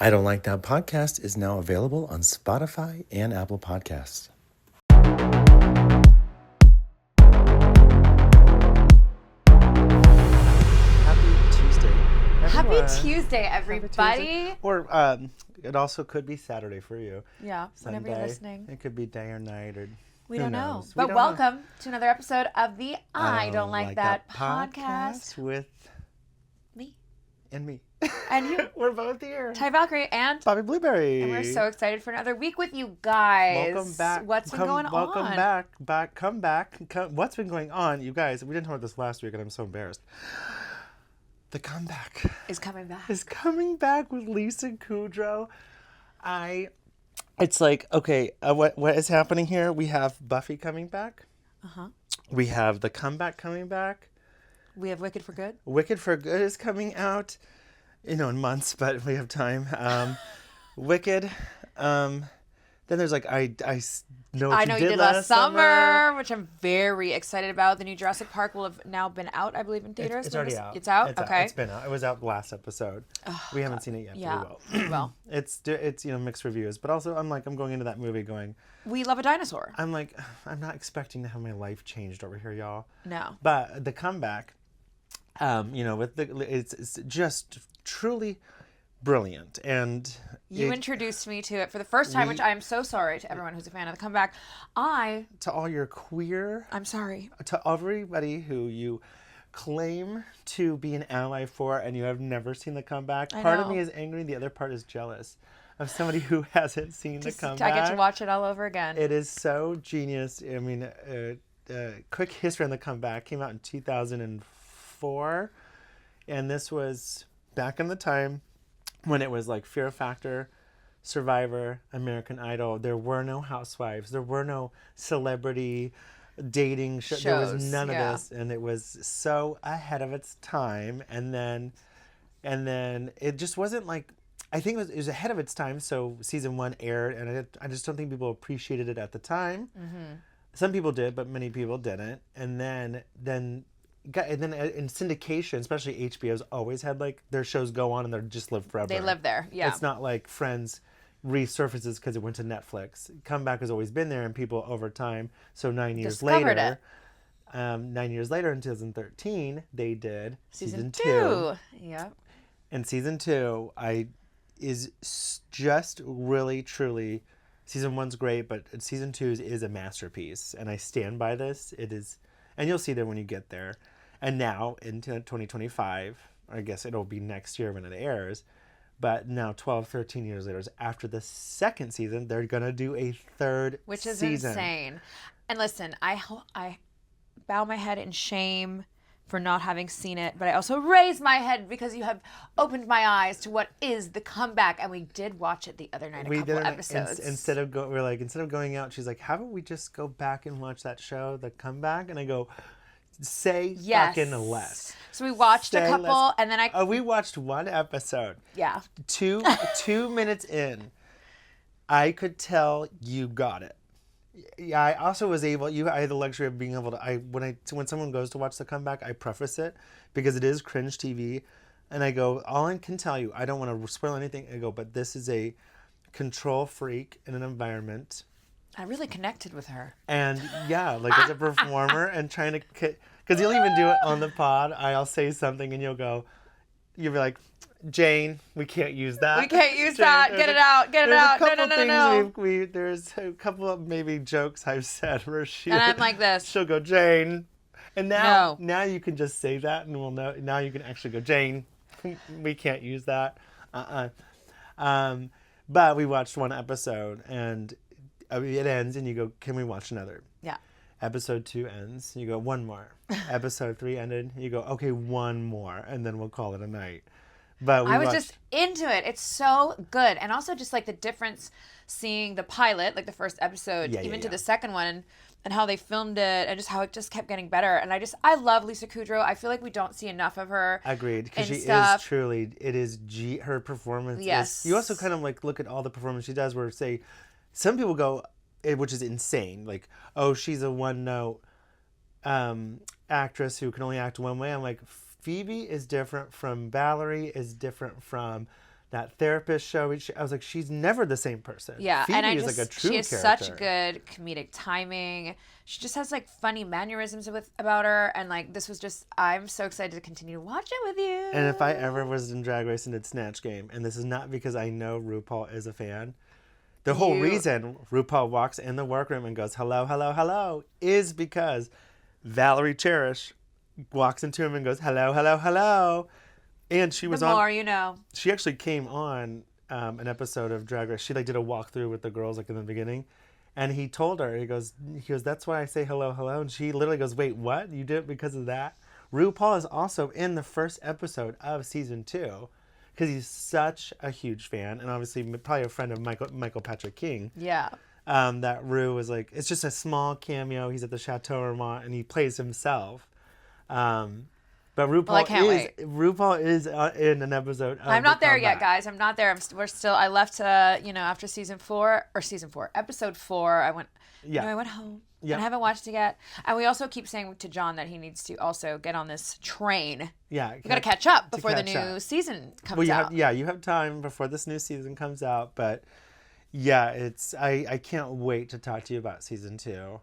I Don't Like That podcast is now available on Spotify and Apple Podcasts. Happy Tuesday, Happy everyone. Tuesday, Happy everybody. Tuesday. Or it also could be Saturday for you. Yeah, whenever you're Sunday. listening. It could be day or night or We who don't know. knows? We But don't welcome to another episode of the I Don't Like That podcast. with Me. and me. And you. We're both here. Taya, Valkyrie, and Bobby Blueberry. and we're so excited for another week with you guys. Welcome back. What's been going welcome on? Come back. What's been going on, you guys? We didn't talk about this last week, and I'm so embarrassed. The comeback Is coming back. is coming back with Lisa Kudrow. It's like, okay, what is happening here? We have Buffy coming back. Uh-huh. We have The Comeback coming back. We have Wicked for Good. Wicked for Good is coming out, in months, but we have time. Wicked. Then there's like I know what I know you did last summer, which I'm very excited about. The new Jurassic Park will have now been out, I believe, in theaters. It's already out. It's out? It's okay. It's been out. It was out last episode. We haven't seen it yet, Yeah. but we will. Well, It's mixed reviews, but also I'm going into that movie going, we love a dinosaur. I'm not expecting to have my life changed over here, y'all. No. But the comeback, it's just truly brilliant, and You introduced me to it for the first time, which I am so sorry to everyone who's a fan of The Comeback. to all your queer, I'm sorry. to everybody who you claim to be an ally for and you have never seen The Comeback. Part of know. me is angry, the other part is jealous of somebody who hasn't seen The Comeback. I get to watch it all over again. It is so genius. I mean, quick history on The Comeback. Came out in 2004, and this was back in the time when it was like Fear Factor, Survivor, American Idol. There were no housewives. There were no celebrity dating shows. There was none of this, and it was so ahead of its time. And then it just wasn't like. I think it was ahead of its time. So season 1 aired, and I just don't think people appreciated it at the time. Mm-hmm. Some people did, but many people didn't. And then in syndication, especially HBO's always had like their shows go on and they just live forever. They live there, yeah. It's not like Friends resurfaces because it went to Netflix. Comeback has always been there, and people over time. So 9 years Discovered later, 9 years later in 2013, they did season 2. Yeah. And season 2, is just really truly. Season 1's great, but season 2 is a masterpiece, and I stand by this. It is, and you'll see that when you get there. And now, in 2025, I guess it'll be next year when it airs, but now 12, 13 years later, after the second season, they're going to do a third season. Which is insane. And listen, I bow my head in shame for not having seen it, but I also raise my head because you have opened my eyes to what is The Comeback, and we did watch it the other night, a couple episodes. Instead of going out, she's like, how about we just go back and watch that show, The Comeback? And I go, say fucking less. So we watched a couple, and then we watched one episode. Yeah. Two minutes in, I could tell you got it. Yeah, I also was able. I had the luxury of being able to. When someone goes to watch The Comeback, I preface it because it is cringe TV, and I go, all I can tell you, I don't want to spoil anything. I go, but this is a control freak in an environment. I really connected with her. And yeah, like as a performer and trying to, because you'll even do it on the pod. I'll say something and you'll be like, Jane, we can't use that. We can't use that. Get it out. Get it out. No. There's a couple of maybe jokes I've said where and I'm like this. She'll go, Jane. And now you can just say that and we'll know. Now you can actually go, Jane, we can't use that. But we watched one episode and it ends and you go, can we watch another? Yeah. Episode 2 ends. You go, one more. Episode 3 ended. You go, okay, one more. And then we'll call it a night. But I was just into it. It's so good. And also just like the difference seeing the pilot, like the first episode, to the second one and how they filmed it and just how it just kept getting better. And I love Lisa Kudrow. I feel like we don't see enough of her. Agreed. Because she is truly, her performance. Yes. You also kind of like look at all the performance she does where say, some people go, which is insane, like, oh, she's a one-note actress who can only act one way. I'm like, Phoebe is different from Valerie, is different from that therapist show. I was like, she's never the same person. Yeah, Phoebe and is like a true she has character. such good comedic timing. She just has like funny mannerisms about her, and like this was just. I'm so excited to continue to watch it with you. And if I ever was in Drag Race and did Snatch Game, and this is not because I know RuPaul is a fan, the whole reason RuPaul walks in the workroom and goes, hello, hello, hello, is because Valerie Cherish walks into him and goes, hello, hello, hello. And she was the more you know. She actually came on an episode of Drag Race. She like did a walkthrough with the girls like in the beginning. And he told her, he goes, that's why I say hello, hello. And she literally goes, wait, what? You did it because of that? RuPaul is also in the first episode of season 2 because he's such a huge fan. And obviously probably a friend of Michael Patrick King. Yeah. That Ru was like, it's just a small cameo. He's at the Chateau Marmont and he plays himself. But RuPaul is in an episode of I'm not The there yet, Comeback. guys. I'm not there. We're still. I left. After episode 4. I went home. Yeah. And I haven't watched it yet. And we also keep saying to John that he needs to also get on this train. Yeah, we got to catch up before the new season comes out. You have time before this new season comes out. But yeah, I can't wait to talk to you about season 2.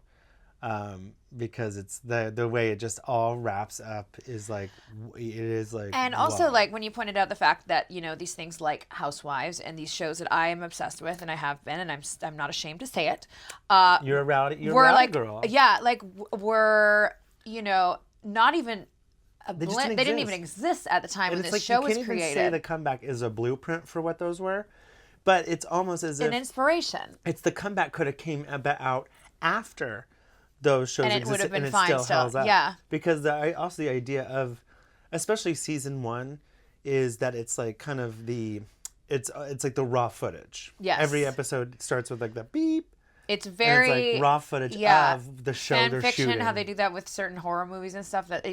Because it's the way it just all wraps up is like, it is like, and also whoa. like when you pointed out the fact that these things like Housewives and these shows that I am obsessed with and I have been, and I'm not ashamed to say it. You're a rowdy like, girl. Yeah, like we're not even a They blip. They didn't even exist at the time when this show was created. You can't even say The Comeback is a blueprint for what those were, but it's almost as if an inspiration. It's The Comeback could have came out after those shows and it existed, would have been and fine it still held up. Yeah, because also the idea of, especially season 1, is that it's like kind of it's like the raw footage. Yes. Every episode starts with like the beep. It's very and it's like raw footage of the show fan they're fiction, shooting. how they do that with certain horror movies and stuff. That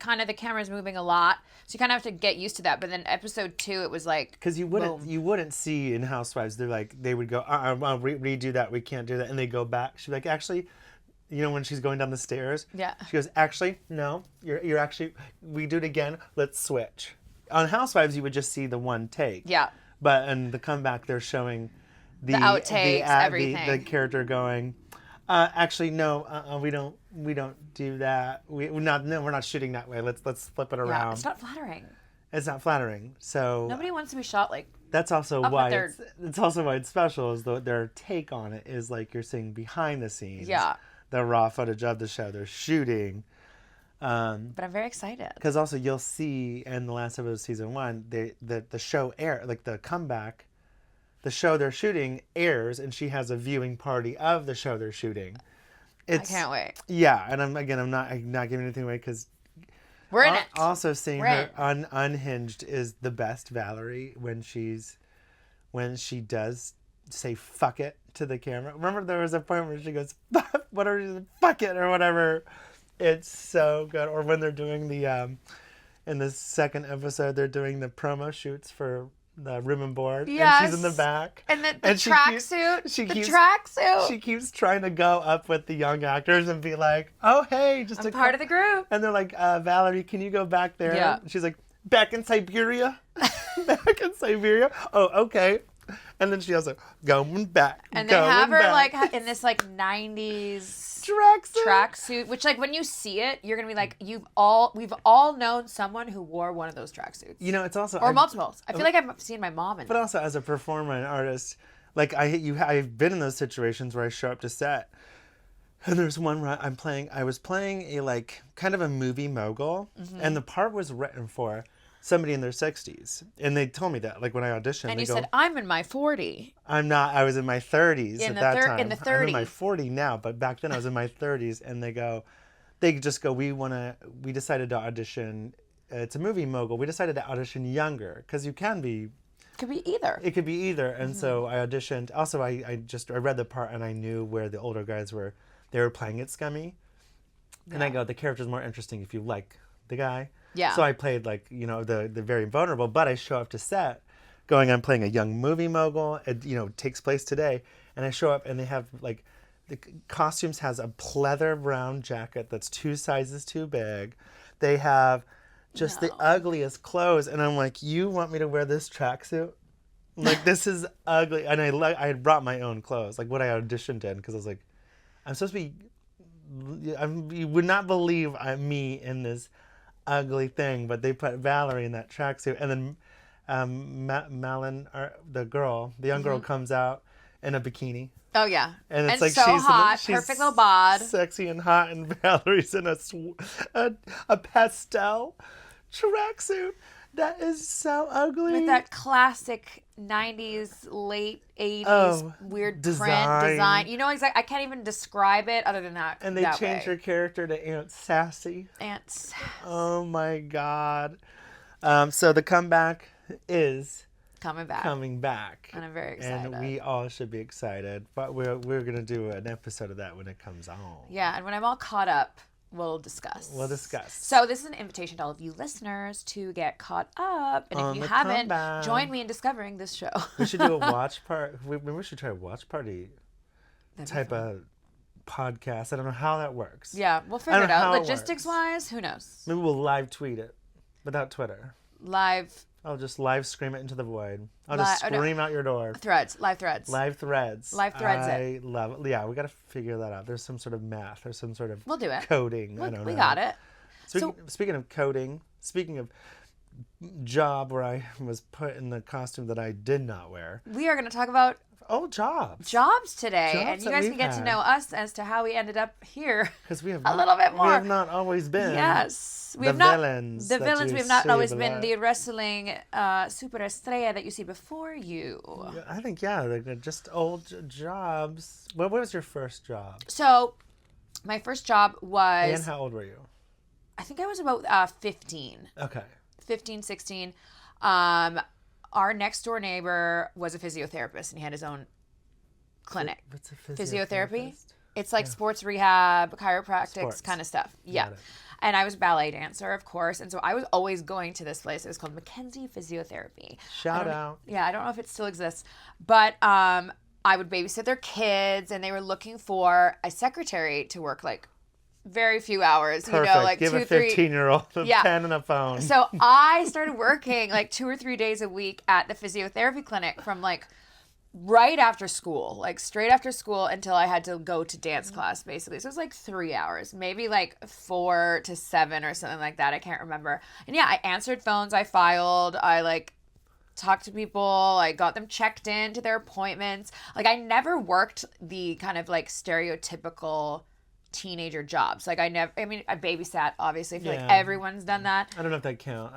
kind of the camera's moving a lot, so you kind of have to get used to that. But then episode 2, it was like because you wouldn't see in Housewives. They would go redo that. We can't do that, and they go back. She'd be like, actually. When she's going down the stairs, she goes, actually, no, you're actually, we do it again, let's switch. On Housewives, you would just see the one take. Yeah. But in The Comeback, they're showing the outtakes, everything. The character going, actually, no, we don't do that. We're not shooting that way. Let's flip it around. Yeah, it's not flattering. It's not flattering. So nobody wants to be shot like. That's also why it's also why it's special. Is their take on it is like you're seeing behind the scenes. Yeah. The raw footage of the show they're shooting. But I'm very excited. Because also you'll see in the last episode of season 1, the show like The Comeback, the show they're shooting airs, and she has a viewing party of the show they're shooting. I can't wait. Yeah, and I'm not giving anything away because we're in it. Also seeing her unhinged is the best Valerie when she does say fuck it to the camera. Remember there was a point where she goes, whatever, fuck it or whatever. It's so good. Or when they're doing in the second episode, they're doing the promo shoots for the Room and Board. Yes. And she's in the back. And the tracksuit. She keeps trying to go up with the young actors and be like, oh, hey. I'm part of the group. And they're like, Valerie, can you go back there? Yeah. She's like, back in Siberia? Back in Siberia? Oh, okay. And then she also going back. And they have her like in this like 90s tracksuit, which like when you see it, you're gonna be like, we've all known someone who wore one of those tracksuits. It's also multiples. I feel like I've seen my mom in. But also as a performer and artist, like I've been in those situations where I show up to set, and there's one where I was playing a like kind of a movie mogul, and the part was written for somebody in their 60s. And they told me that, like, when I auditioned. And you said, I'm in my 40. I'm not. I was in my 30s at that time. In the 30s. I'm in my 40 now, but back then I was in my 30s. And they just go, we decided to audition. It's a movie mogul. We decided to audition younger, because you can be. Could be either. It could be either. And so I auditioned. Also, I read the part, and I knew where the older guys were. They were playing it scummy. Yeah. And I go, the character's more interesting if you like the guy. Yeah. So I played like, the very vulnerable, but I show up to set going, I'm playing a young movie mogul. It, takes place today. And I show up and they have like, the costumes has a pleather brown jacket that's 2 sizes too big. They have just the ugliest clothes. And I'm like, you want me to wear this tracksuit? Like, this is ugly. And I had brought my own clothes, like what I auditioned in, because I was like, I'm supposed to be, you would not believe me in this ugly thing, but they put Valerie in that tracksuit, and then Malin, the young girl, comes out in a bikini. Oh yeah, And it's and like so hot, she's perfect little bod, sexy and hot, and Valerie's in a pastel tracksuit that is so ugly. with that classic '90s, late '80s weird print design. You know exactly. I can't even describe it other than that. And they changed her character to Aunt Sassy. Aunt Sassy. Oh my God. So the comeback is Coming back. And I'm very excited. And we all should be excited. But we're going to do an episode of that when it comes on. Yeah, and when I'm all caught up, we'll discuss. So this is an invitation to all of you listeners to get caught up. And if you haven't, join me in discovering this show. We should do a watch party. We should try a watch party type of podcast. I don't know how that works. Yeah, we'll figure it out. Logistics-wise, who knows? Maybe we'll live tweet it without Twitter. I'll just live scream it into the void. I'll just scream out your door. Live threads. I love it. Yeah, we got to figure that out. There's some sort of math. There's some sort of we'll do it. Coding. I don't know. We got it. Speaking of coding, speaking of job where I was put in the costume that I did not wear. We are going to talk about jobs today, and you guys can get to know us as to how we ended up here. Because we have a little bit more. We have not always been. Yes, we have not. The villains. We have not always been the wrestling superestrella that you see before you. I think they're just old jobs. What was your first job? So, my first job was. And how old were you? I think I was about 15. Okay. 15, 16. Our next door neighbor was a physiotherapist, and he had his own clinic. What's a physiotherapy? It's like sports rehab, chiropractics kind of stuff. Yeah. And I was a ballet dancer, of course. And so I was always going to this place. It was called Mackenzie Physiotherapy. Shout out. Yeah, I don't know if it still exists. But I would babysit their kids, and they were looking for a secretary to work like very few hours. Perfect. You know, like give 2, a 15-year-old a pen and a phone. So I started working like 2 or 3 days a week at the physiotherapy clinic from like right after school, like straight after school until I had to go to dance class, basically. So it was like 3 hours, maybe like 4 to 7 or something like that. I can't remember. And yeah, I answered phones, I filed, I like talked to people, I got them checked in to their appointments. Like I never worked the kind of like stereotypical teenager jobs. Like I babysat, obviously. I feel like everyone's done that. I don't know if that counts.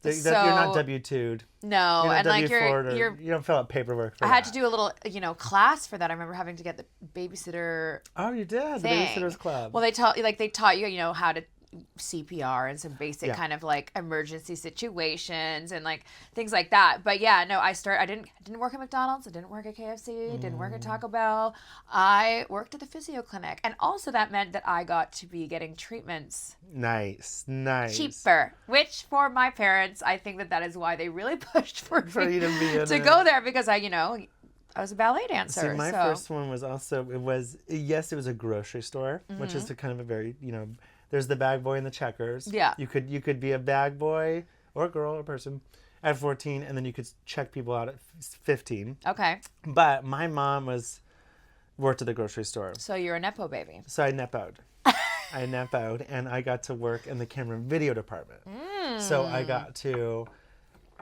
Like you're not W-2'd. No, you're not and like you don't fill out paperwork for I had to do a little, class for that. I remember having to get the babysitter. Oh, you did? The thing. babysitter's club. Well, they taught you, how to CPR and some basic kind of like emergency situations and like things like that. But yeah, no, I didn't work at McDonald's, I didn't work at KFC, didn't work at Taco Bell. I worked at the physio clinic, and also that meant that I got to be getting treatments. Nice. Cheaper, which for my parents, I think that is why they really pushed for you to go there, because I was a ballet dancer. See, my first one was also, it was a grocery store, which is a kind of a very, there's the bag boy and the checkers. Yeah. You could be a bag boy or girl or person at 14, and then you could check people out at 15. Okay. But my mom worked at the grocery store. So you're a Nepo baby. So I Nepo'd. And I got to work in the camera and video department. So I got to...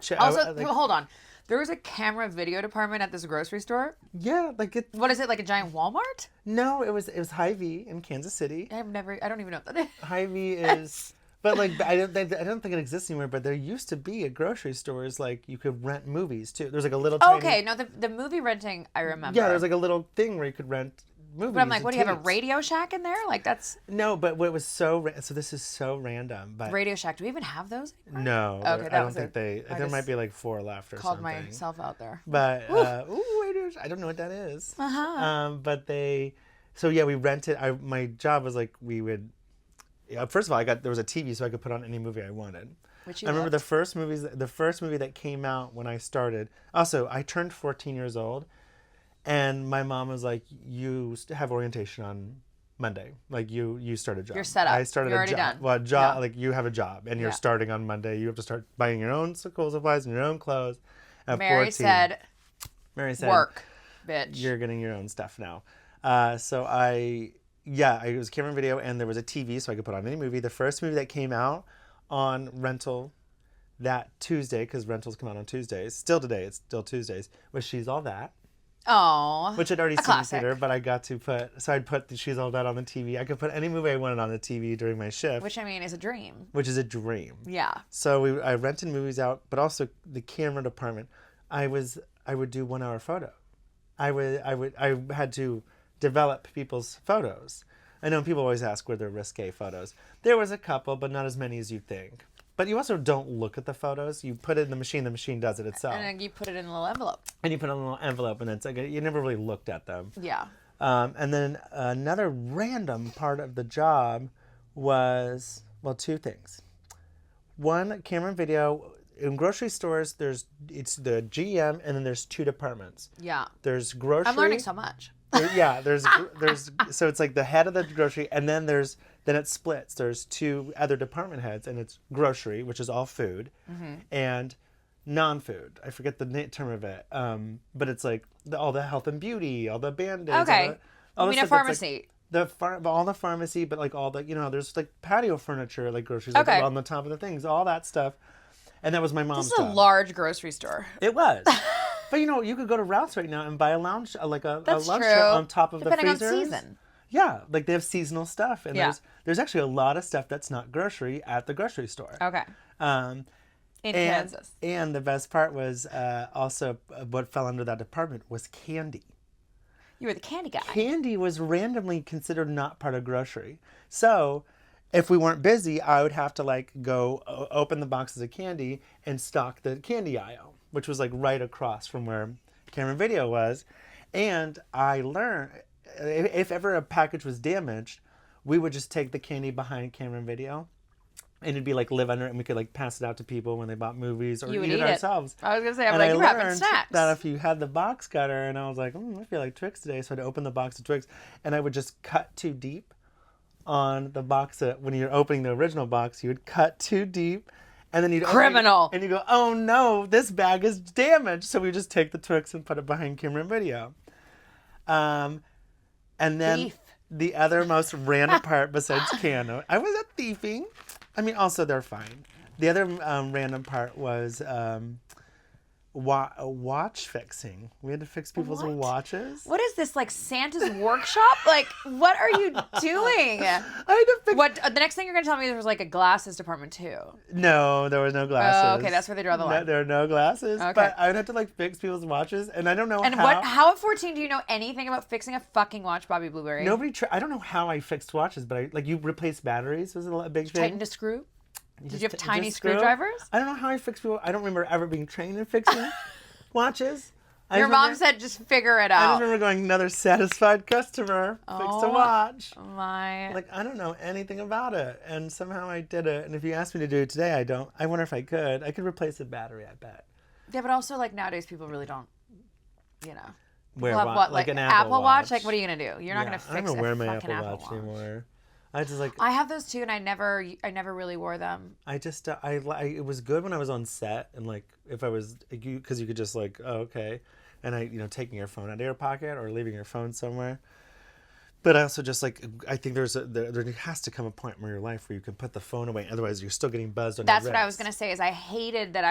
hold on. There was a camera video department at this grocery store? Yeah, what is it, like a giant Walmart? No, it was Hy-Vee in Kansas City. I don't even know what that is. Hy-Vee is, but like I don't think it exists anymore. But there used to be at grocery stores like you could rent movies too. There's like a little. Okay, no, the movie renting I remember. Yeah, there's like a little thing where you could rent movies. But I'm like, what do you have, a Radio Shack in there? Like that's. No, but what was so this is so random. But Radio Shack, do we even have those anymore? No, okay, I don't think there might be like 4 left or called something. Called myself out there. But I don't know what that is. But we rented. My job was like we would. First of all, there was a TV, so I could put on any movie I wanted. Which you I remember loved. the first movie that came out when I started. Also, I turned 14 years old. And my mom was like, "You have orientation on Monday. Like you start a job. You're set up. I started You're a job. done. Well, a job. Like you have a job, and you're starting on Monday. You have to start buying your own school supplies and your own clothes. At Mary 14. said, Mary said, work, bitch. you're getting your own stuff now. So I was camera and video, and there was a TV, so I could put on any movie. The first movie that came out on rental that Tuesday, because rentals come out on Tuesdays, still today, it's still Tuesdays, was She's All That. Oh, Which I'd already seen classic. in theater, but I got to I'd put the She's All That on the TV. I could put any movie I wanted on the TV during my shift. Which, I mean, is a dream. Which is a dream. Yeah. So I rented movies out, but also the camera department. I would do 1 hour photo. I had to develop people's photos. I know people always ask were there risque photos. There was a couple, but not as many as you'd think. But you also don't look at the photos. You put it in the machine does it itself. And then you put it in a little envelope. And you put it in a little envelope, and it's like you never really looked at them. Yeah. And then another random part of the job was, well, 2 things. One, camera and video. In grocery stores, it's the GM, and then there's 2 departments. Yeah. There's grocery. I'm learning so much. There's so it's like the head of the grocery, and then it splits. There's 2 other department heads, and it's grocery, which is all food, and non-food. I forget the term of it, but it's like all the health and beauty, all the Band-Aids. Okay. All You mean a pharmacy? All the pharmacy, but like all the there's like patio furniture, like groceries, Okay. like on the top of the things, all that stuff, and that was my mom's This is a job. large grocery store. It was. But you could go to Ralph's right now and buy a lounge, like a That's lunch true. on top of Depending the on freezers. season. Yeah, like they have seasonal stuff, and Yeah. there's actually a lot of stuff that's not grocery at the grocery store. Okay. In Kansas. And the best part was also what fell under that department was candy. You were the candy guy. Candy was randomly considered not part of grocery. So if we weren't busy, I would have to like go open the boxes of candy and stock the candy aisle, which was like right across from where camera and video was. And I learned if ever a package was damaged, we would just take the candy behind camera and video, and it'd be like live under it, and we could like pass it out to people when they bought movies or You would eat it ourselves. I was gonna say, I'm And like, I you're having learned snacks. that if you had the box cutter, and I was like, I feel like Twix today, so I'd open the box of Twix, and I would just cut too deep on the box. When you're opening the original box, you would cut too deep, and then you'd Criminal. open it, and you go, oh no, this bag is damaged. So we just take the Twix and put it behind camera and video. And then Thief. the other most random part besides Keanu, I wasn't thieving. I mean, also they're fine. The other random part was watch fixing. We had to fix people's What? watches. What is this, like Santa's workshop? Like, what are you doing? I had to fix. What the next thing you're gonna tell me there was like a glasses department too? No, there was no glasses. Oh, okay, that's where they draw the line. No, there are no glasses. Okay. But I would have to like fix people's watches, and I don't know And how. how at 14 do you know anything about fixing a fucking watch, Bobby Blueberry? Nobody. I don't know how I fixed watches, but you replaced batteries was a big thing. Tightened a screw? Did you have Just tiny screw? screwdrivers? I don't know how I fix people. I don't remember ever being trained in fixing watches. Your mom said just figure it I just out. remember going, another satisfied customer fixed a Oh, watch. My. Like, I don't know anything about it. And somehow I did it. And if you asked me to do it today, I wonder if I could. I could replace a battery, I bet. Yeah, but also like nowadays people really don't, you know. Wear People have what, like like an Apple Watch? Like, what are you gonna do? You're not gonna I fix don't know a wear my fucking Apple Watch Watch anymore. I just like I have those too, and I never really wore them. I just it was good when I was on set, and like if I was because you could just like okay, and taking your phone out of your pocket or leaving your phone somewhere. But I also just like I think there has to come a point in your life where you can put the phone away. Otherwise, you're still getting buzzed on. That's your what I was wrist. gonna say. Is I hated that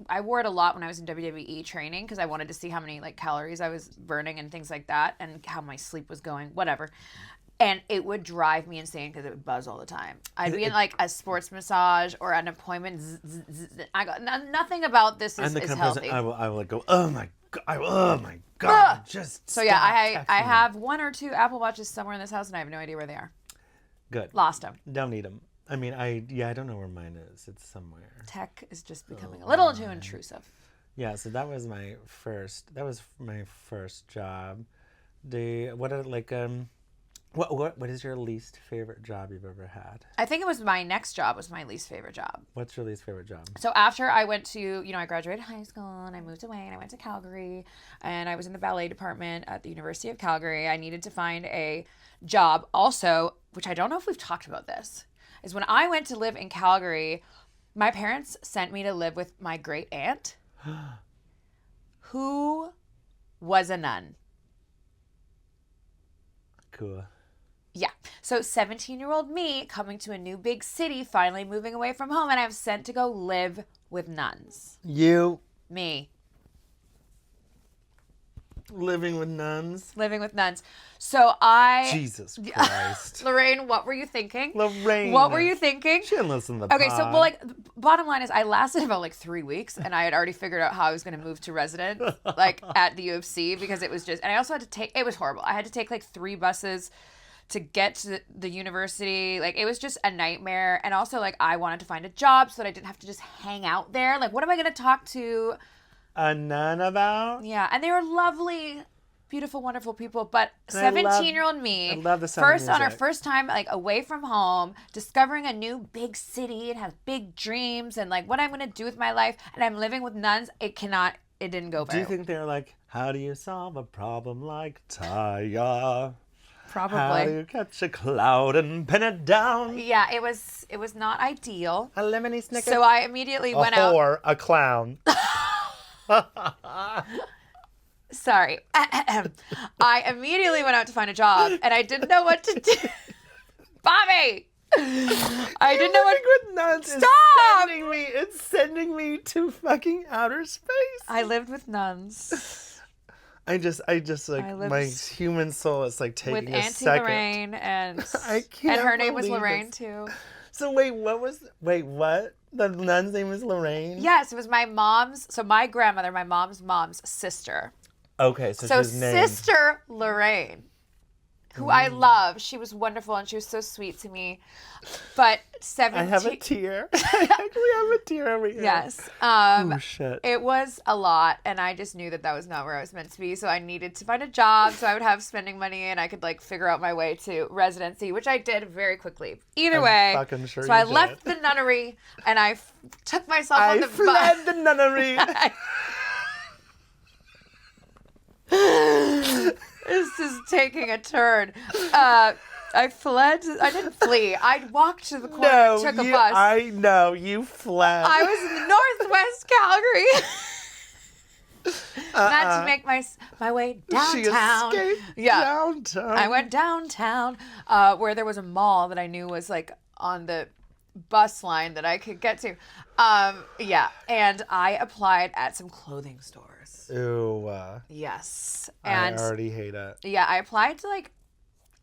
I wore it a lot when I was in WWE training because I wanted to see how many like calories I was burning and things like that, and how my sleep was going, whatever. And it would drive me insane because it would buzz all the time. I'd be in like a sports massage or an appointment. I go, nothing about this is healthy. I will like go. Oh my god! Just So yeah, stop I texting me." have 1 or 2 Apple Watches somewhere in this house, and I have no idea where they are. Good. Lost them. Don't need them. I mean, I don't know where mine is. It's somewhere. Tech is just becoming a little too intrusive. Yeah, so that was my first. That was my first job. What is your least favorite job you've ever had? I think it was my next job was my least favorite job. What's your least favorite job? So after I went to, I graduated high school and I moved away and I went to Calgary and I was in the ballet department at the University of Calgary. I needed to find a job also, which I don't know if we've talked about this, is when I went to live in Calgary, my parents sent me to live with my great aunt. Who was a nun? Cool. Yeah. So 17-year-old me coming to a new big city, finally moving away from home, and I was sent to go live with nuns. You Me. living with nuns? Living with nuns. So I... Jesus Christ. Lorraine, what were you thinking? Lorraine. What were you thinking? She didn't listen to the Okay, pod. so, well, like, bottom line is I lasted about, like, 3 weeks, and I had already figured out how I was going to move to resident, like, at the U of C, because it was just... And I also had to take... It was horrible. I had to take, like, 3 buses to get to the university. Like, it was just a nightmare. And also, like, I wanted to find a job so that I didn't have to just hang out there. Like, what am I going to talk to... A nun about? Yeah, and they were lovely, beautiful, wonderful people. But And I love- 17-year-old me, I love the sound of first on her music. first time, like away from home, discovering a new big city and have big dreams and like what I'm gonna do with my life, and I'm living with nuns. It didn't go Do very you think they're like, how do you solve a problem like Taya? How do probably. you catch a cloud and pin it down? Yeah, it was not ideal. A lemony snicket? So I immediately a went out. whore, a clown. Sorry. I immediately went out to find a job, and I didn't know what to do. Bobby! I didn't know what... Living with nuns is Stop! sending me. It's sending me to fucking outer space. I lived with nuns. I just like I lived my human soul is like taking With a Auntie second. Lorraine, and I can't her name was believe Lorraine this. too. So what? The nun's name is Lorraine? Yes, it was my mom's. So my grandmother, my mom's sister. Okay, so So she's named. Sister Lorraine, who I love. She was wonderful and she was so sweet to me. But 17. I have a tear. I actually have a tear over here. Yes. Oh shit. It was a lot, and I just knew that was not where I was meant to be. So I needed to find a job so I would have spending money and I could like figure out my way to residency, which I did very quickly. Either way, fucking sure so you I did. left the nunnery and I took myself on I the fled bus. the nunnery. This is taking a turn. I fled. I didn't flee. I walked to the corner and took a bus. I know you fled. I was in Northwest Calgary. Not to make my way She downtown. escaped Yeah. downtown. I went downtown where there was a mall that I knew was like on the bus line that I could get to. Yeah, and I applied at some clothing stores. Ew. Yes, I and already hate it. yeah, I applied to like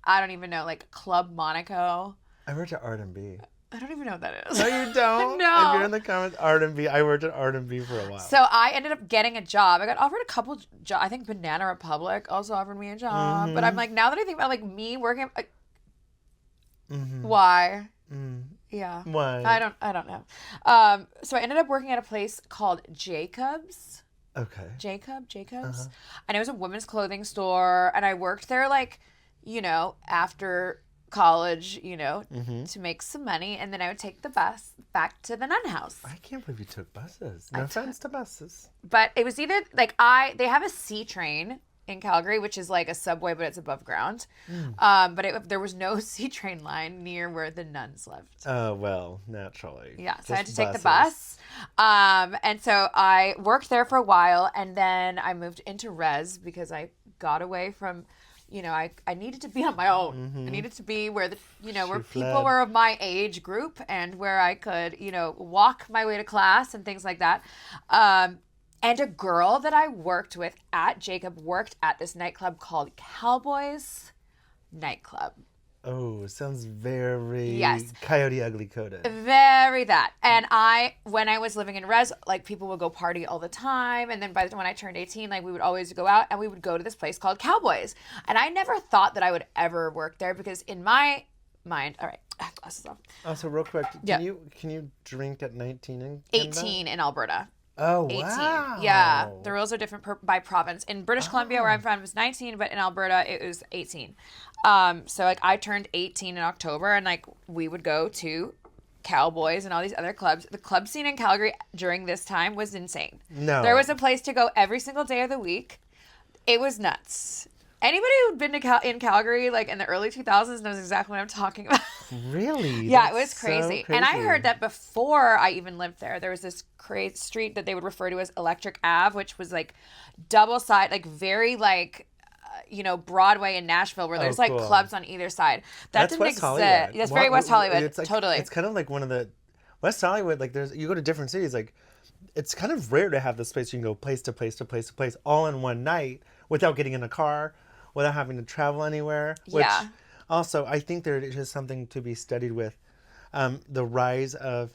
I don't even know, like Club Monaco. I worked at R&B. I don't even know what that is. No, you don't. No. If you're in the comments, R&B. I worked at R&B for a while. So I ended up getting a job. I got offered a couple jobs. I think Banana Republic also offered me a job. But I'm like, now that I think about like me working, like, why? Yeah. Why? I don't know. So I ended up working at a place called Jacobs. Okay. Jacobs. And it was a women's clothing store. And I worked there like, you know, after college, you know, to make some money. And then I would take the bus back to the nun house. I can't believe you took buses. No offense to buses. But it was either like they have a C train in Calgary, which is like a subway, but it's above ground. But there was no C train line near where the nuns lived. Oh, well, naturally. Yeah, so I had to Just take the buses. bus. And so I worked there for a while, and then I moved into res because I got away from, you know, I needed to be on my own. I needed to be where where people fled. were of my age group and where I could, you know, walk my way to class and things like that. And a girl that I worked with at Jacob worked at this nightclub called Cowboys Nightclub. Oh, sounds very Yes. Coyote Ugly coded. Very that. And when I was living in res, like people would go party all the time. And then by the time when I turned 18, like we would always go out and we would go to this place called Cowboys. And I never thought that I would ever work there because in my mind, all right, I have glasses on. Also, real quick, Yeah. can you drink at 19 in Canada? 18 in Alberta. Oh, 18. wow. Yeah. The rules are different by province. In British Columbia, where I'm from, it was 19, but in Alberta, it was 18. So, like, I turned 18 in October, and, like, we would go to Cowboys and all these other clubs. The club scene in Calgary during this time was insane. No. There was a place to go every single day of the week. It was nuts. Anybody who'd been to in Calgary, like, in the early 2000s knows exactly what I'm talking about. Really? Yeah, it That's was so crazy. And I crazy. heard that before I even lived there was this crazy street that they would refer to as Electric Ave, which was like double side, like very like, Broadway in Nashville, where there's like cool. clubs on either side. That That's didn't West exist. Hollywood. That's very West Hollywood. It's like, totally. It's kind of like one of the West Hollywood. Like you go to different cities. Like it's kind of rare to have this place you can go place to place to place to place all in one night without getting in a car, without having to travel anywhere. Which Yeah. also, I think there is something to be studied with the rise of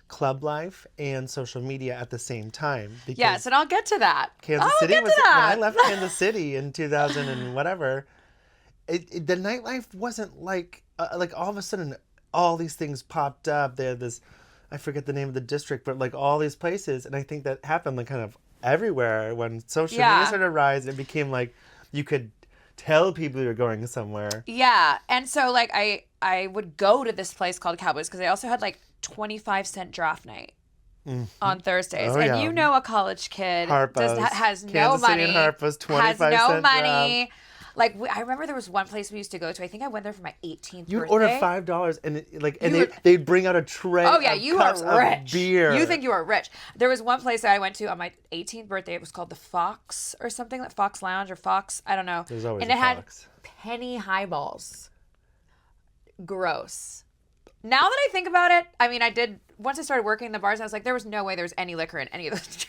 club life and social media at the same time. Because Yes, and I'll get to that. Kansas City was when I left Kansas City in 2000 and whatever. The nightlife wasn't like all of a sudden all these things popped up. They had this, I forget the name of the district, but like all these places, and I think that happened like kind of everywhere when social media started to rise. It became like you could tell people you're going somewhere. Yeah, and so like I would go to this place called Cowboys because they also had like 25-cent draft night on Thursdays, Oh, and yeah. a college kid Harpo's. has no Kansas City money, and Harpo's, 25 has no cent money. draft. Like I remember there was one place we used to go to. I think I went there for my 18th You'd birthday. order $5 and they'd bring out a tray. Oh yeah, of you cups are of rich. beer. You think you are rich? There was one place that I went to on my 18th birthday. It was called the Fox or something, like Fox Lounge or Fox. I don't know. There's always and a it had Fox. penny highballs. Gross. Now that I think about it, I mean, once I started working in the bars, I was like, there was no way there was any liquor in any of those drinks.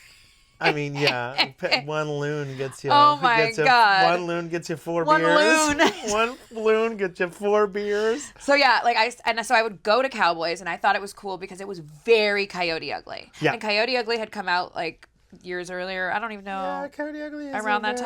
I mean, yeah, one loon gets you. Oh my God. One loon gets you four One beers. loon. One loon gets you 4 beers. So yeah, so I would go to Cowboys, and I thought it was cool because it was very Coyote Ugly. Yeah. And Coyote Ugly had come out like years earlier. I don't even know. Yeah, Coyote Ugly. Is Around that there.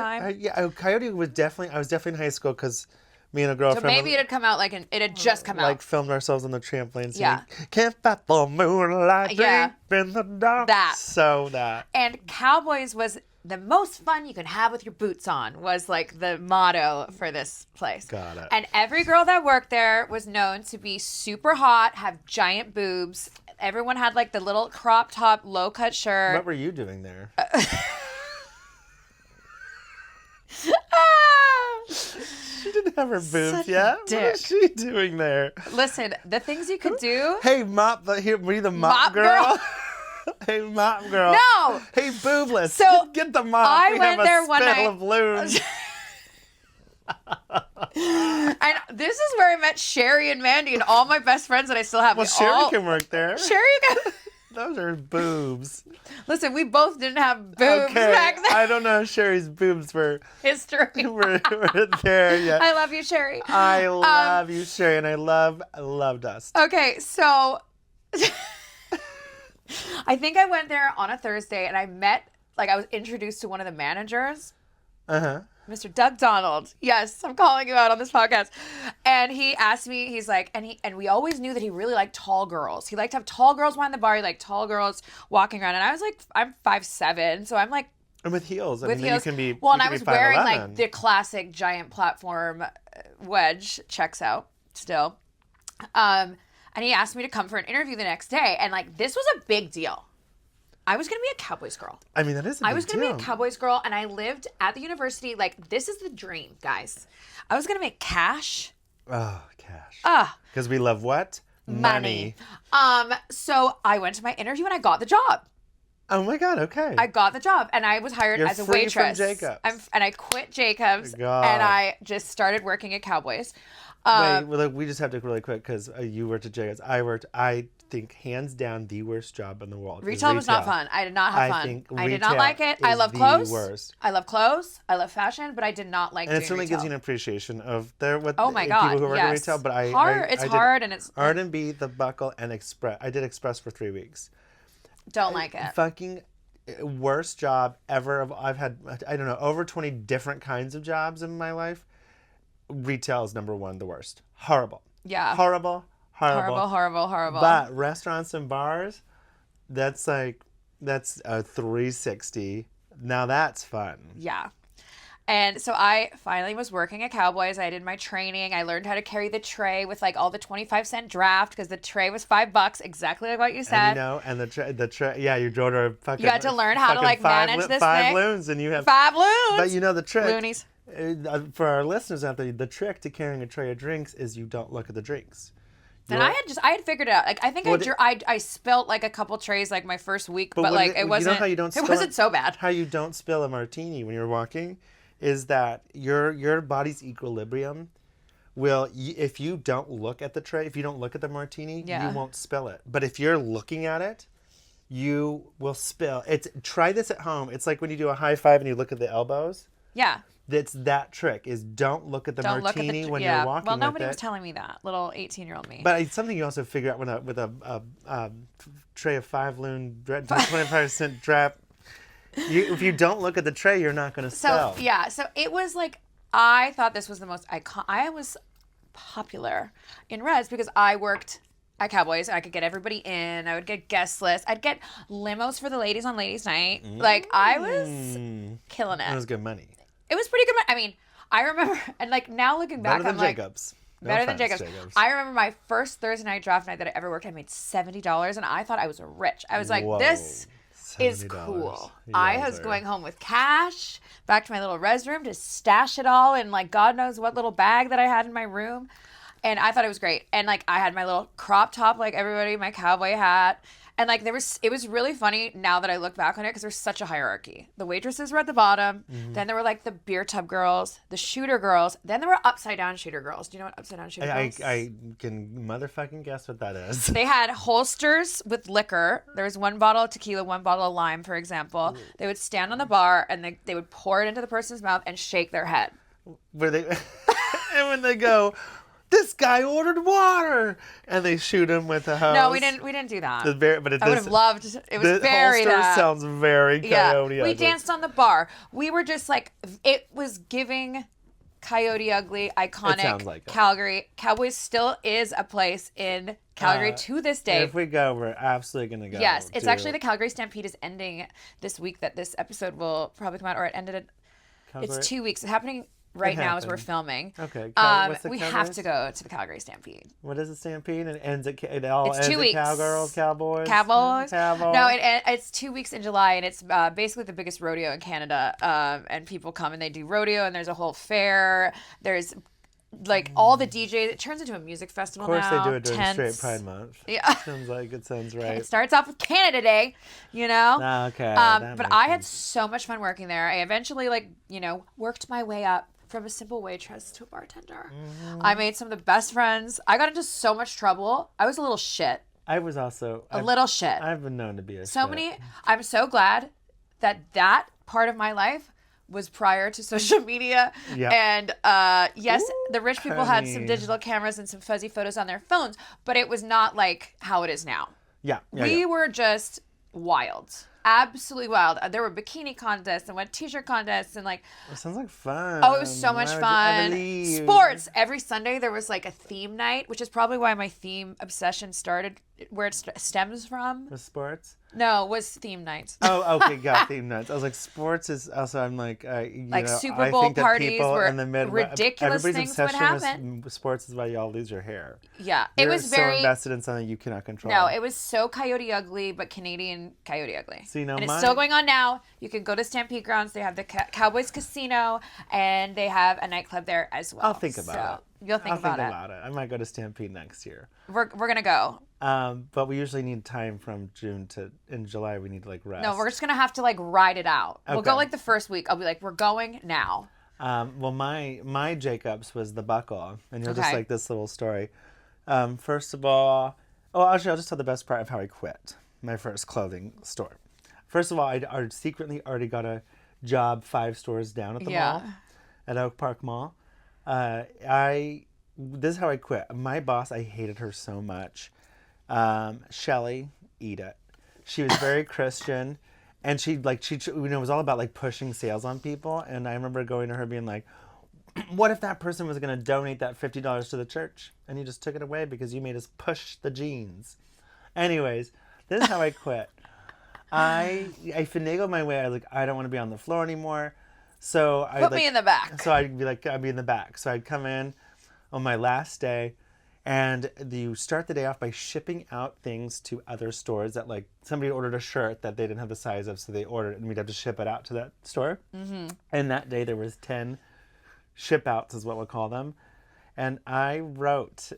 time? Coyote was definitely. I was definitely in high school because me and a girlfriend. So maybe it had come out it had just come like out. filmed ourselves on the trampoline. Singing, Yeah. Can't fight the moonlight. Yeah. Deep in the dark. That. So that. And Cowboys was the most fun you can have with your boots on, was like the motto for this place. Got it. And every girl that worked there was known to be super hot, have giant boobs. Everyone had like the little crop top, low cut shirt. What were you doing there? She didn't have her boobs Such a yet. What dick. is she doing there? Listen, the things you could do. Hey, were you the mop, Mop girl? Hey, mop girl. No! Hey, boobless. So, get the mop. I we went have there a one spittle night. of loons. And this is where I met Sherry and Mandy and all my best friends that I still have. Well, Sherry can work there. Sherry can. Those are boobs. Listen, we both didn't have boobs Okay, back then. I don't know if Sherry's boobs were History. were there yet. I love you, Sherry. I love you, Sherry, and I love Dust. Okay, so I think I went there on a Thursday and I was introduced to one of the managers, Uh-huh. Mr. Doug Donald. Yes, I'm calling you out on this podcast. And he asked me, he's like, and we always knew that he really liked tall girls. He liked to have tall girls behind the bar. He liked tall girls walking around. And I was like, I'm 5'7", so I'm like, And with heels. with heels. You can be well, and you I can was be wearing 5'11". like the classic giant platform wedge, checks out still. And he asked me to come for an interview the next day. And like, this was a big deal. I was going to be a Cowboys girl. I mean, that is a big I was going to deal. be a Cowboys girl, and I lived at the university. Like, this is the dream, guys. I was going to make cash. Oh, cash. Because we love what? Money. So I went to my interview, and I got the job. Oh, my God. Okay. I got the job, and I was hired You're as a free waitress. from Jacobs. And I quit Jacobs, God. and I just started working at Cowboys. Wait, well, we just have to really quick because you worked at Jacobs. I think hands down the worst job in the world. is Retail was not fun. I did not have fun. think I did not retail like it. I is love the clothes. worst. I love clothes. I love fashion, but I did not like And doing it certainly retail. gives you an appreciation of Oh my God, people who work yes. in retail. But it's I did hard and it's R&B, The Buckle, and Express. I did Express for 3 weeks. don't like it. Fucking worst job ever. I've had, I don't know, over 20 different kinds of jobs in my life. Retail is number one, the worst. Horrible. Yeah. Horrible. Horrible. But restaurants and bars, that's a 360. Now that's fun. Yeah. And so I finally was working at Cowboys. I did my training. I learned how to carry the tray with like all the 25-cent draft because the tray was $5, exactly like what you said. And the tray, yeah, you drove to fucking. You had to learn how to like manage this five thing. loons, and you have 5 loons. But you know the trick. Loonies. For our listeners out there, the trick to carrying a tray of drinks is you don't look at the drinks. And I had figured it out. Like I think I spilt like a couple trays like my first week, but like it wasn't. You know how you don't it wasn't so bad. How you don't spill a martini when you're walking, is that your body's equilibrium will, if you don't look at the tray, if you don't look at the martini, you won't spill it. But if you're looking at it, you will spill. Try this at home. It's like when you do a high five and you look at the elbows. Yeah. That's that trick, is don't look at the martini when you're walking. Well, nobody was telling me that. Little 18-year-old me. But it's something you also figure out with a tray of 5 loon 25% drap. If you don't look at the tray, you're not going to spill. So it was like, I thought this was the most I was popular in Reds because I worked at Cowboys. I could get everybody in. I would get guest lists. I'd get limos for the ladies on ladies' night. Like I was killing it. It was good money. It was pretty good. I mean, I remember, and like now looking back, Better than Jacobs. Better than Jacobs. I remember my first Thursday night draft night that I ever worked. I made $70, and I thought I was rich. I was like, this is cool. I was going home with cash back to my little res room to stash it all in like God knows what little bag that I had in my room. And I thought it was great. And like I had my little crop top like everybody, my cowboy hat. And like it was really funny now that I look back on it because there's such a hierarchy. The waitresses were at the bottom. Then there were like the beer tub girls, the shooter girls. Then there were upside down shooter girls. Do you know what upside down shooter girls? I can motherfucking guess what that is. They had holsters with liquor. There was 1 bottle of tequila, 1 bottle of lime, for example. They would stand on the bar and they would pour it into the person's mouth and shake their head. Where they and when they go, this guy ordered water, and they shoot him with a hose. No, we didn't do that. I would have loved. It was very holster that. Sounds very Coyote Ugly. We danced on the bar. We were just like, it was giving Coyote Ugly, iconic. It sounds like it. Calgary. Cowboys still is a place in Calgary to this day. If we go, we're absolutely going to go. Yes, it's actually the Calgary Stampede is ending this week that this episode will probably come out, or it ended. It's 2 weeks. It's happening right now as we're filming. Okay. We have to go to the Calgary Stampede. What is the Stampede? It ends at it all it's ends 2 weeks. Cowgirls, Cowboys. Cowboys. Cowboys. No, it's 2 weeks in July, and it's basically the biggest rodeo in Canada. And people come and they do rodeo, and there's a whole fair. There's like all the DJs. It turns into a music festival now. Of course, they do it during Tents. Straight Pride Month. Yeah. It sounds right. It starts off with Canada Day, you know. Okay. But I had so much fun working there. I eventually worked my way up from a simple waitress to a bartender. I made some of the best friends. I got into so much trouble. I was a little shit. I was also little shit. I've been known to be a shit. I'm so glad that part of my life was prior to social media. Yeah. And yes, the rich people had some digital cameras and some fuzzy photos on their phones, but it was not like how it is now. Yeah. We were just wild. Absolutely wild. There were bikini contests and t-shirt contests and like. It sounds like fun. Oh, it was so much fun. Sports. Every Sunday there was like a theme night, which is probably why my theme obsession started, where it stems from. Was sports? No, it was theme nights. Oh, okay, got theme nights. I was like, sports is also. I'm like, Super Bowl parties were in the ridiculous things would happen. With sports is why y'all lose your hair. Yeah, You're it was so invested in something you cannot control. No, it was so Coyote Ugly, but Canadian Coyote Ugly. So, and it's still going on now. You can go to Stampede Grounds. They have the Cowboys Casino, and they have a nightclub there as well. I'll think about it. You'll think about it. I might go to Stampede next year. We're gonna go. But we usually need time from June to in July. We need to rest. No, we're just gonna have to ride it out. Okay. We'll go the first week. I'll be like, we're going now. Well, my Jacobs was the buckle, and you'll just like this little story. First of all, actually, I'll just tell the best part of how I quit my first clothing store. First of all, I secretly already got a job 5 stores down at the mall, at Oak Park Mall. This is how I quit. My boss, I hated her so much. Shelly, eat it. She was very Christian, and she it was all about pushing sales on people. And I remember going to her being like, "What if that person was going to donate that $50 to the church, and you just took it away because you made us push the jeans?" Anyways, this is how I quit. I finagled my way. I was like, I don't want to be on the floor anymore. So put me in the back. So I'd be in the back. So I'd come in on my last day, and you start the day off by shipping out things to other stores that somebody ordered a shirt that they didn't have the size of, so they ordered it, and we'd have to ship it out to that store. Mm-hmm. And that day there was 10 ship outs, is what we'll call them, and I wrote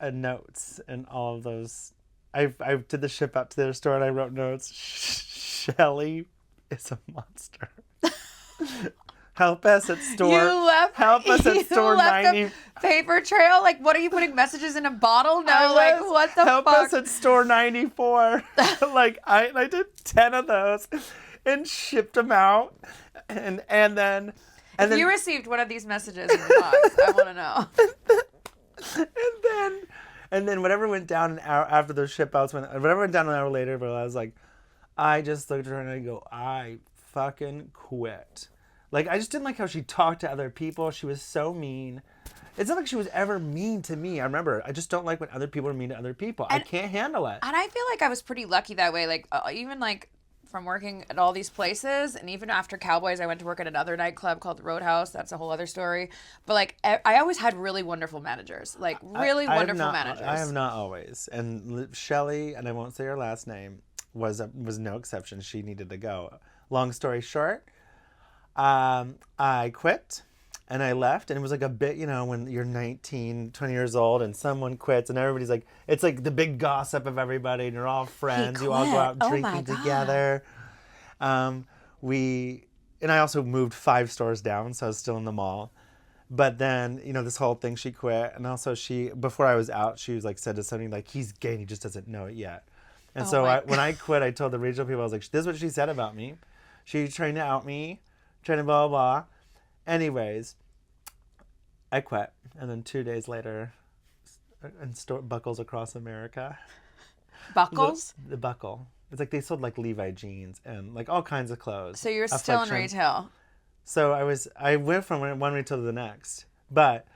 notes and all of those. I did the ship out to their store and I wrote notes. Shelly is a monster. Help us at store. Help us at store 90. A paper trail? Like, what are you putting messages in a bottle? No, like, what the help fuck? Help us at store 94. Like, I did 10 of those and shipped them out. And then... If you received one of these messages in the box, I want to know. And then whatever went down an hour after those ship outs, whatever went down an hour later, but I was like, I just looked at her and I go, I fucking quit. Like, I just didn't like how she talked to other people. She was so mean. It's not like she was ever mean to me. I remember, I just don't like when other people are mean to other people. I can't handle it. And I feel like I was pretty lucky that way. Like, even like from working at all these places, and even after Cowboys, I went to work at another nightclub called the Roadhouse. That's a whole other story. But like, I always had really wonderful managers. Like, really wonderful managers. I have not always. And Shelly, and I won't say her last name, was no exception. She needed to go. Long story short, I quit and I left, and it was like a bit, you know, when you're 19, 20 years old and someone quits and everybody's like, it's like the big gossip of everybody and you're all friends. You all go out drinking together. And I also moved 5 stores down, so I was still in the mall. But then, you know, this whole thing, she quit. And also before I was out, she was like, said to somebody like, he's gay and he just doesn't know it yet. And when I quit, I told the regional people, I was like, this is what she said about me. She's trying to out me. Trying to blah, blah, blah. Anyways, I quit. And then 2 days later, in Buckles across America. Buckles? The Buckle. It's like they sold like Levi jeans and like all kinds of clothes. So you're still in retail. So I went from one retail to the next. But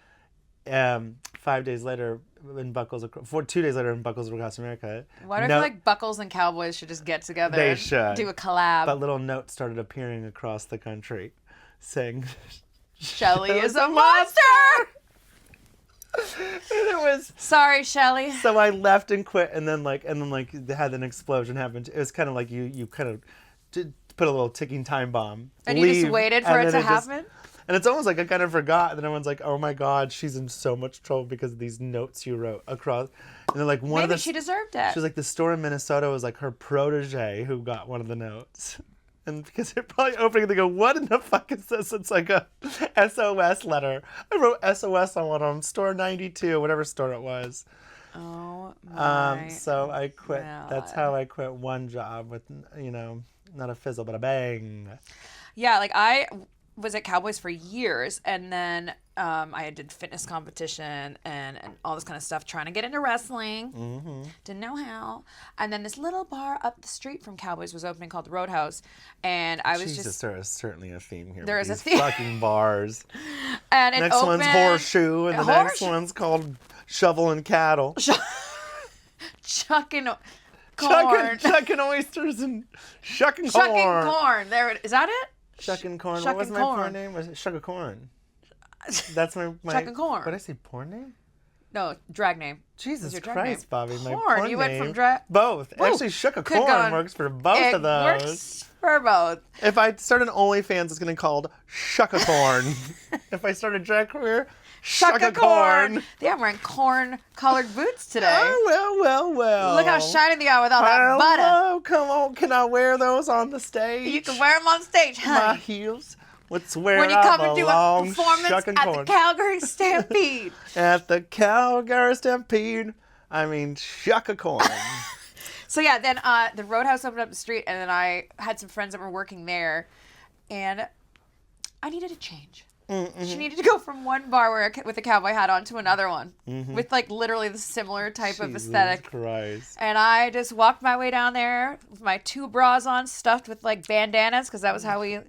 5 days later, 2 days later in Buckles across America. Why do I feel like Buckles and Cowboys should just get together? They should Do a collab. But little notes started appearing across the country, saying, "Shelly is a monster." And it was sorry, Shelly. So I left and quit, and then they had an explosion happen. It was kind of like you kind of put a little ticking time bomb. And you just waited for it to happen. And it's almost like I kind of forgot. And then everyone's like, oh my God, she's in so much trouble because of these notes you wrote across. And then like Maybe she deserved it. She was like, the store in Minnesota was like her protege who got one of the notes. And because they're probably opening and they go, what in the fuck is this? It's like a SOS letter. I wrote SOS on one of them, store 92, whatever store it was. Oh my So I quit. God. That's how I quit one job with, you know, not a fizzle, but a bang. Yeah, like I was at Cowboys for years, and then I did fitness competition and all this kind of stuff, trying to get into wrestling. Mm-hmm. Didn't know how. And then this little bar up the street from Cowboys was opening called the Roadhouse, and I was Jesus, there is certainly a theme here. There is a these theme. fucking bars. And it next opened, one's Horseshoe, and the next one's called Shoveling Cattle. Chucking corn. Chucking oysters and shucking corn. Shucking corn. There. Is that it? Shucking corn. Shucking what was my porn name? Was it Sugar Corn? That's my Shucking corn. What did I say? Porn name? No, drag name. Jesus Christ, Bobby. Corn. My porn You name. went from drag. Both. Woo. Actually, Sugar Corn works for both of those. Works for both. If I start an OnlyFans, it's going to be called Shucka Corn. If I start a drag career, Shucka Corn. Yeah, I'm wearing corn-colored boots today. Oh, well. Look how shiny they are with all that butter. Oh, come on. Can I wear those on the stage? You can wear them on stage, honey. My heels. What's where when you I come and do a belong, performance at the Calgary Stampede. At the Calgary Stampede. I mean, Shucka Corn. So yeah, then the Roadhouse opened up the street, and then I had some friends that were working there, and I needed a change. Mm-hmm. She needed to go from one bar with a cowboy hat on to another one with like literally the similar type of aesthetic. Christ. And I just walked my way down there with my 2 bras on, stuffed with like bandanas, because that was how we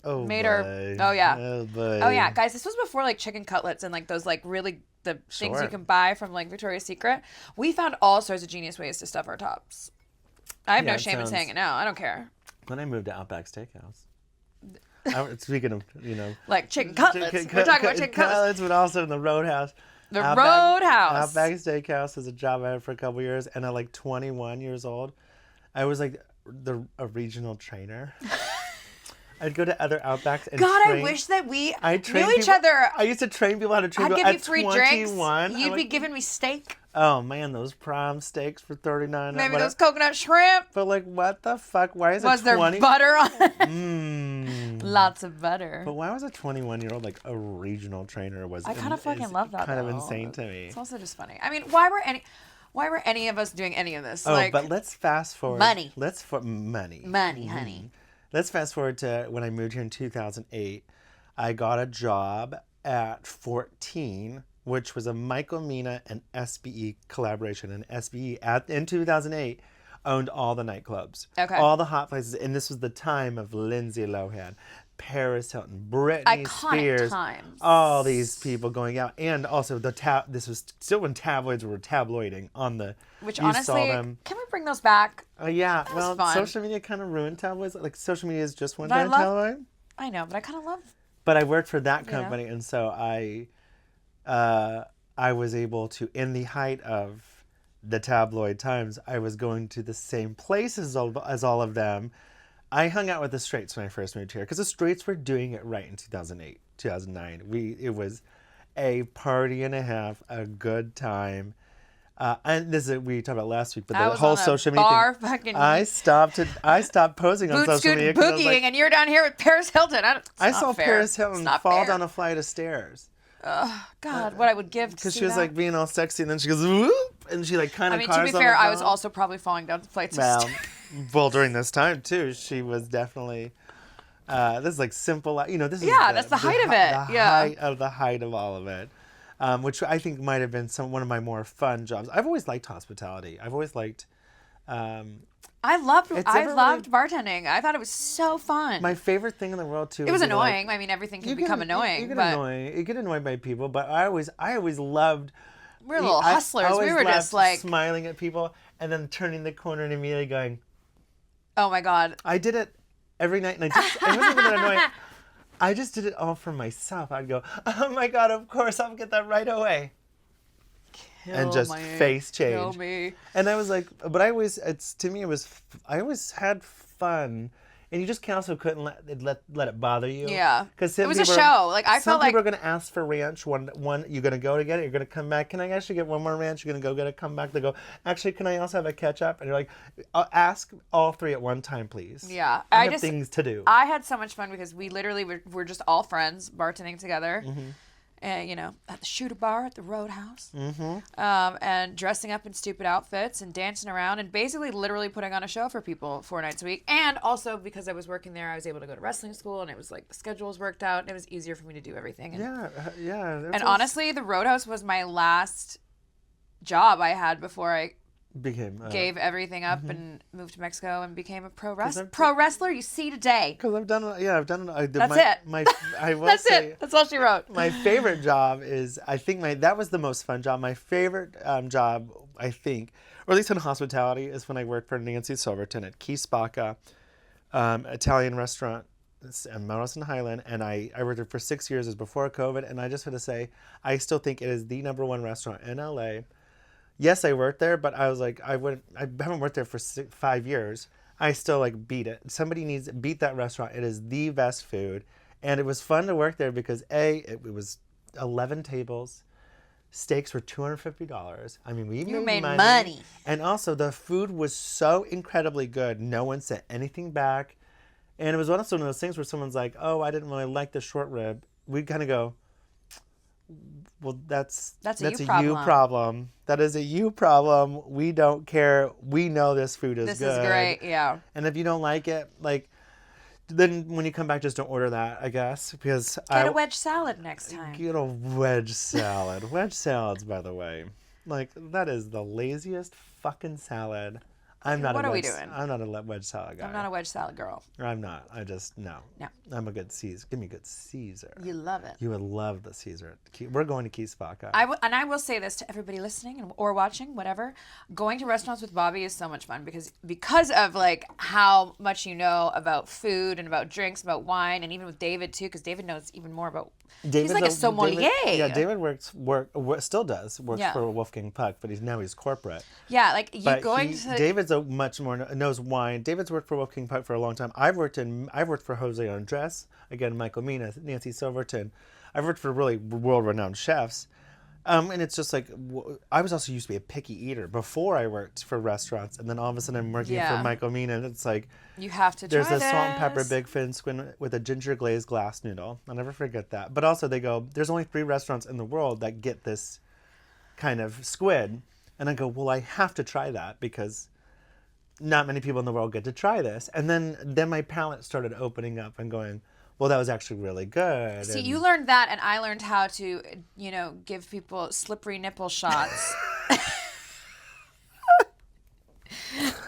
made our. Oh yeah. Oh yeah, guys, this was before like chicken cutlets and like those like really the things you can buy from like Victoria's Secret. We found all sorts of genius ways to stuff our tops. I have no shame in saying it now. I don't care. Then I moved to Outback Steakhouse. Speaking of, you know, like chicken cutlets. We're talking about chicken cutlets, but also in the Roadhouse. Roadhouse. Outback Steakhouse is a job I had for a couple years, and at like 21 years old, I was like a regional trainer. I'd go to other Outbacks and God, train. I wish that we I knew each other. I used to train people how to train I'd people give at you free 21. drinks. You'd be giving me steak. Oh man, those prime steaks for $39. Maybe those coconut shrimp. But like, what the fuck? Why is Was a there 20? butter on it? Mm. Lots of butter. But why was a 21-year-old like a regional trainer? I kind of fucking love that. Kind of though. insane to me. It's also just funny. I mean, why were any of us doing any of this? Oh, like, but let's fast forward. Money. Money. Money, honey. Let's fast forward to when I moved here in 2008. I got a job at 14, which was a Michael Mina and SBE collaboration. And SBE in 2008 owned all the nightclubs, all the hot places, and this was the time of Lindsay Lohan, Paris Hilton, Britney Iconic Spears, times. all these people going out, and also this was still when tabloids were tabloiding on the. Which you honestly, saw them. can we bring those back? Yeah, was well, fun. social media kind of ruined tabloids. Like social media is just one But I giant love- tabloid. I know, but I kind of love. But I worked for that You know? company, and so I was able to, in the height of the tabloid times, I was going to the same places as all of them. I hung out with the straights when I first moved here because the straights were doing it right in 2008, 2009. It was a party and a half, a good time. And this is we talked about last week, but the whole social media thing. I stopped posting on social media. Boogieing, and you're down here with Paris Hilton. I saw Paris Hilton fall down a flight of stairs. Oh, God, what I would give to because see she was that. like being all sexy, and then she goes whoop, and she like kind of. I mean, to be fair, I was also probably falling down the flights of stairs. Well, during this time too, she was definitely. This is like simple, this is that's the height of it. The height of all of it, which I think might have been one of my more fun jobs. I've always liked hospitality. I've always liked. I loved bartending. I thought it was so fun. My favorite thing in the world too. It was annoying. I mean, everything can become annoying. You get annoyed by people, but I always loved. We were little hustlers. We were just like smiling at people and then turning the corner and immediately going, "Oh my God!" I did it every night, and it wasn't even that annoying. I just did it all for myself. I'd go, "Oh my God, of course, I'll get that right away." And just face change. Kill me. And I was like, but I always had fun, and you just couldn't let it bother you. Yeah, because it was a show. Like I felt like people are gonna ask for ranch. One, you're gonna go to get it. You're gonna come back. Can I actually get one more ranch? You're gonna go get it. Come back. They go. Actually, can I also have a ketchup? And you're like, I'll ask all three at one time, please. Yeah, I have things to do. I had so much fun because we literally were just all friends bartending together. Mm-hmm. At the Shooter Bar at the Roadhouse, Mm-hmm. and dressing up in stupid outfits and dancing around and basically literally putting on a show for people 4 nights a week. And also because I was working there, I was able to go to wrestling school, and it was like the schedule was worked out, and it was easier for me to do everything. And honestly, the Roadhouse was my last job I had before I gave everything up and moved to Mexico and became a pro wrestler. You see today. Because I've done it. That's it. That's it. That's all she wrote. My favorite job is, I think that was the most fun job. My favorite job, I think, or at least in hospitality, is when I worked for Nancy Silverton at Key Spacca, Italian restaurant in Madison Highland, and I worked there for 6 years. It was before COVID, and I just want to say, I still think it is the #1 restaurant in LA. Yes, I worked there, but I was like, I haven't worked there for 5 years. I still beat it. Somebody needs to beat that restaurant. It is the best food. And it was fun to work there because it was 11 tables. Steaks were $250. I mean, we made money. And also the food was so incredibly good. No one sent anything back. And it was also one of those things where someone's like, "Oh, I didn't really like the short rib." We'd kind of go, "Well, that's a you problem. That is a you problem. We don't care. We know this food is good. This is great, yeah. And if you don't like it, then when you come back, just don't order that, I guess, because get a wedge salad next time. Get a wedge salad. Wedge salads, by the way, that is the laziest fucking salad. What are we doing? I'm not a wedge salad guy. I'm not a wedge salad girl. I'm not. I just, no. No. I'm a good Caesar. Give me a good Caesar. You love it. You would love the Caesar. We're going to Key Spacca. And I will say this to everybody listening or watching, whatever. Going to restaurants with Bobby is so much fun because of how much you know about food and about drinks, about wine, and even with David too, because David knows even more about David's like a sommelier. David still works Yeah. for Wolfgang Puck, but he's corporate. Yeah, like you But going to David's a much more knows wine. David's worked for Wolfgang Puck for a long time. I've worked for Jose Andres, again Michael Mina, Nancy Silverton. I've worked for really world-renowned chefs. And it's just like, I was also used to be a picky eater before I worked for restaurants, and then all of a sudden I'm working for Michael Mina, and it's like, you have to there's try a this. salt and pepper big fin squid with a ginger glazed glass noodle. I'll never forget that. But also they go, there's only 3 restaurants in the world that get this kind of squid. And I go, well, I have to try that because not many people in the world get to try this. And then my palate started opening up and going, well, that was actually really good. See, you learned that, and I learned how to, give people slippery nipple shots.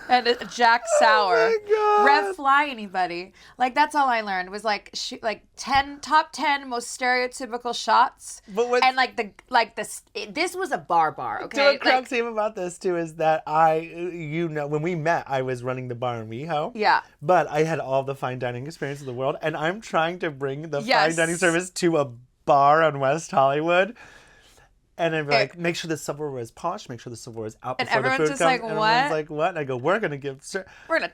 And a Jack Sour. Oh my God. Rev Fly anybody. Like, that's all I learned was like 10 top 10 most stereotypical shots. But what, and this was a bar, okay? What cracks me up about this too is that when we met, I was running the bar in WeHo. Yeah. But I had all the fine dining experience in the world, and I'm trying to bring the Yes. fine dining service to a bar on West Hollywood. And I'm like, make sure the silverware is polished, make sure the silverware is out before the food comes. Everyone's just like, and what? everyone's like, what? And I go, we're going to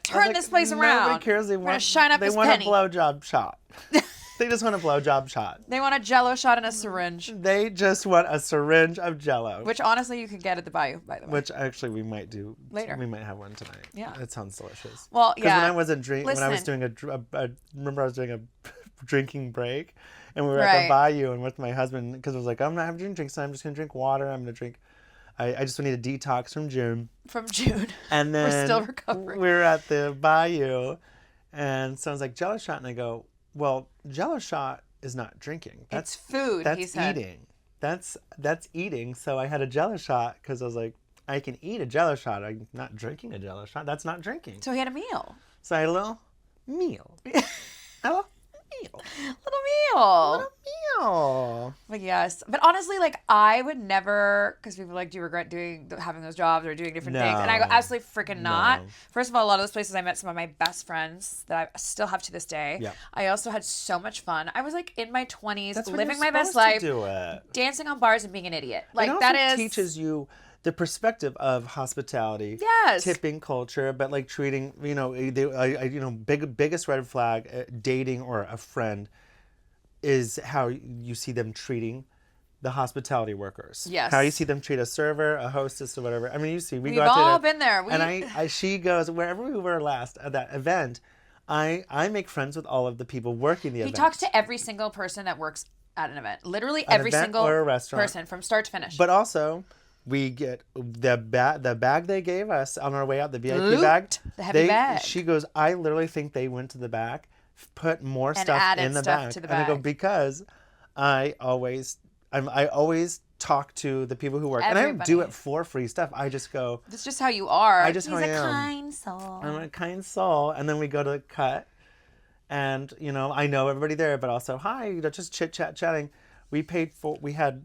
turn this place around. Nobody cares. They We're gonna want, shine up they this want penny. a blowjob shot. They just want a blowjob shot. They want a Jello shot and a syringe. They just want a syringe of Jello. Which honestly you can get at the Bayou, by the way. Which actually we might do later. We might have one tonight. Yeah, it sounds delicious. Well, because when I wasn't when I was doing remember I was doing a drinking break, and we were at the Bayou, and with my husband, because I was like, I'm not having drinks, so I'm just gonna drink water. I'm gonna drink. I just need a detox from June. And then we're still recovering. We were at the Bayou, and so I was like, Jello shot, and I go, well, Jello shot is not drinking. It's food. That's he said. eating. That's eating. So I had a Jello shot because I was like, I can eat a Jello shot. I'm not drinking a Jello shot. That's not drinking. So he had a meal. So I had a little meal. But yes. But honestly, like, I would never, because people are like, do you regret having those jobs or doing different things? And I go, absolutely freaking not. First of all, a lot of those places I met some of my best friends that I still have to this day. Yeah. I also had so much fun. I was like in my 20s, That's living my best life, dancing on bars and being an idiot. Like, it also teaches you the perspective of hospitality, tipping culture, but like treating, biggest red flag, dating or a friend, is how you see them treating the hospitality workers. Yes. How you see them treat a server, a hostess, or whatever. I mean, you see, we've all been there. And she goes, wherever we were last at that event, I make friends with all of the people working the event. He talks to every single person that works at an event. Literally every single or a restaurant person from start to finish. But also, we get the bag they gave us on our way out, the VIP bag. The heavy bag. She goes, I literally think they went to the back, put more stuff in the bag. And I go, because I always talk to the people who work. And I don't do it for free stuff. I just go. That's just how you are. He's a kind soul. I'm a kind soul. And then we go to the cut. And, I know everybody there, but also, hi, just chatting. We had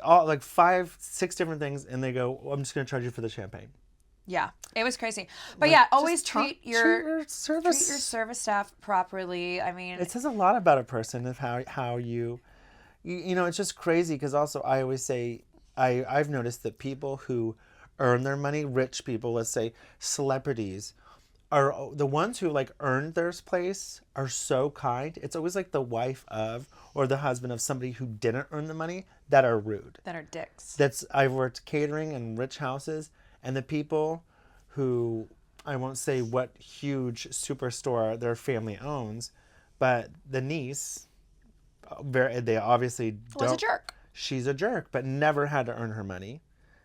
all like 5-6 different things, and they go, I'm just going to charge you for the champagne. Yeah, it was crazy. But always treat your service staff properly. I mean, it says a lot about a person of how you it's just crazy, because also I always say I've noticed that people who earn their money, rich people, let's say celebrities, are the ones who like earned their place, are so kind. It's always like the wife of or the husband of somebody who didn't earn the money that are rude. That are dicks. I've worked catering in rich houses, and the people who, I won't say what huge superstore their family owns, but the niece, they obviously was a jerk. She's a jerk, but never had to earn her money.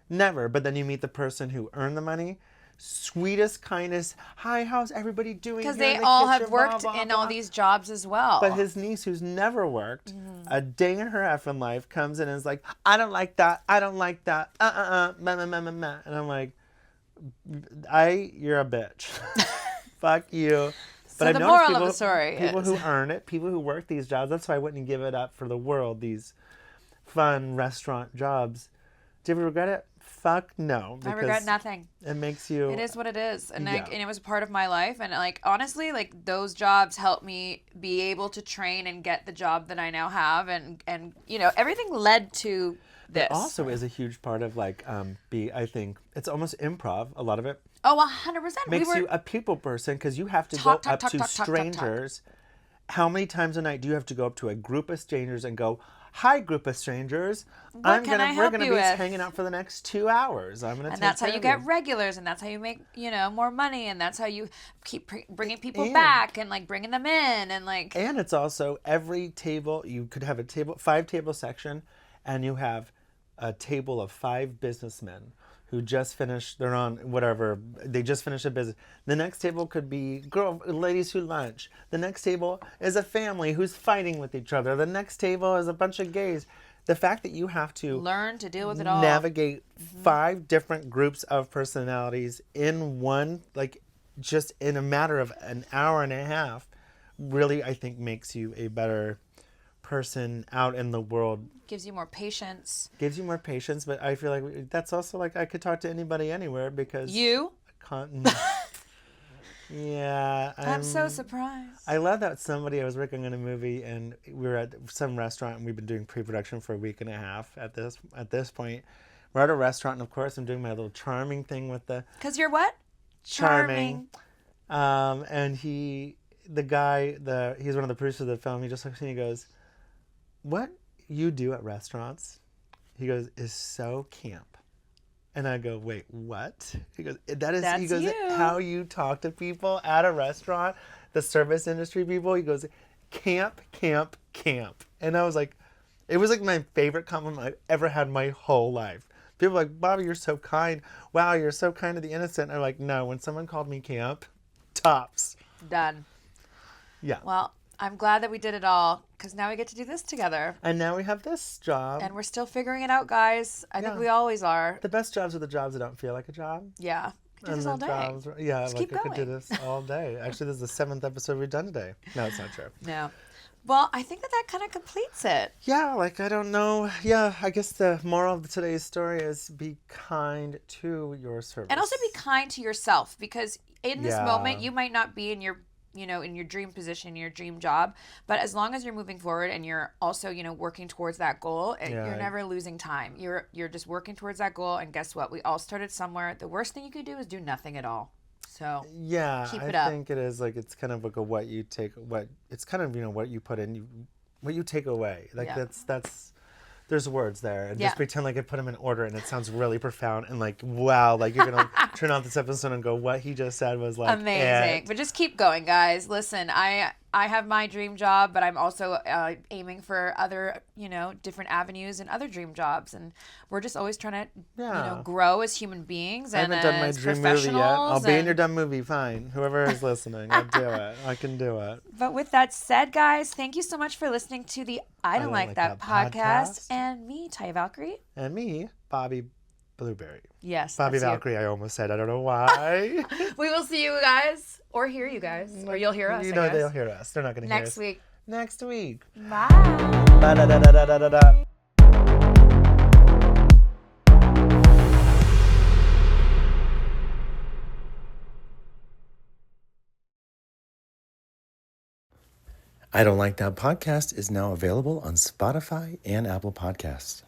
Never. But then you meet the person who earned the money. Sweetest, kindest, hi, how's everybody doing? Because they all have worked in all these jobs as well. But his niece, who's never worked a day in her effing life, comes in and is like, I don't like that, and I'm like, you're a bitch. Fuck you. So the moral of the story people is, who earn it, people who work these jobs, that's why I wouldn't give it up for the world, these fun restaurant jobs. Do you ever regret it? fuck no. I regret nothing. It makes you. It is what it is. And Yeah. and it was a part of my life. And like, honestly, like those jobs helped me be able to train and get the job that I now have. And everything led to this. It also is a huge part of like, I think it's almost improv, a lot of it. Oh, 100%. Makes you a people person because you have to go up to strangers. How many times a night do you have to go up to a group of strangers and go, "Hi, group of strangers. We're gonna be hanging out for the next 2 hours. And that's how you get regulars, and that's how you make more money, and that's how you keep bringing people back and like bringing them in and like. And it's also every table you could have 5-table section, and you have a table of 5 businessmen who just finished, they're on whatever, they just finished a business. The next table could be ladies who lunch. The next table is a family who's fighting with each other. The next table is a bunch of gays. The fact that you have to learn to deal with it all, navigate 5 different groups of personalities in one, like just in a matter of an hour and a half, really, I think makes you a better person out in the world. Gives you more patience. But I feel like that's also like I could talk to anybody anywhere because you yeah, I'm so surprised. I love that I was working on a movie and we were at some restaurant and we've been doing pre-production for a week and a half at this point. We're at a restaurant and of course I'm doing my little charming thing with the because you're what charming. And he's one of the producers of the film. He just looks at me and he goes, "What you do at restaurants," he goes, "is so camp." And I go, "Wait, what?" He goes, That's he goes, you. "How you talk to people at a restaurant, the service industry people." He goes, "Camp, camp, camp." And I was like, it was like my favorite compliment I've ever had my whole life. People are like, "Bobby, you're so kind. Wow, you're so kind to the innocent." I'm like, no, when someone called me camp, tops. Done. Yeah. Well, I'm glad that we did it all because now we get to do this together. And now we have this job. And we're still figuring it out, guys. I think we always are. The best jobs are the jobs that don't feel like a job. Yeah. We could do this all day. Just keep I going. could do this all day. Actually, this is the 7th episode we've done today. No, it's not true. No. Well, I think that kind of completes it. Yeah, like, I don't know. Yeah, I guess the moral of today's story is be kind to your service. And also be kind to yourself because in this moment, you might not be in your in your dream position, your dream job, but as long as you're moving forward and you're also, working towards that goal, you're never losing time. You're just working towards that goal, and guess what? We all started somewhere. The worst thing you could do is do nothing at all. So keep it up. I think it is like it's kind of like what you put in, what you take away. Like that's there's words there, and just pretend like I put them in order, and it sounds really profound and like wow, like you're gonna turn off this episode and go, what he just said was like amazing. But just keep going, guys. Listen, I have my dream job, but I'm also aiming for other different avenues and other dream jobs, and we're just always trying to grow as human beings. I haven't done my dream movie yet. I'll be in your dumb movie. Fine, whoever is listening, I'll do it. I can do it. But with that said, guys, thank you so much for listening to the I Don't Like That podcast. And me, Taya Valkyrie. And me, Bobby Blueberry. Yes. Bobby Valkyrie, I almost said. I don't know why. We will see you guys, or hear you guys, or you'll hear us. They'll hear us. They're not going to hear us. Next week. Bye. Ba-da-da-da-da-da-da. I Don't Like That podcast is now available on Spotify and Apple Podcasts.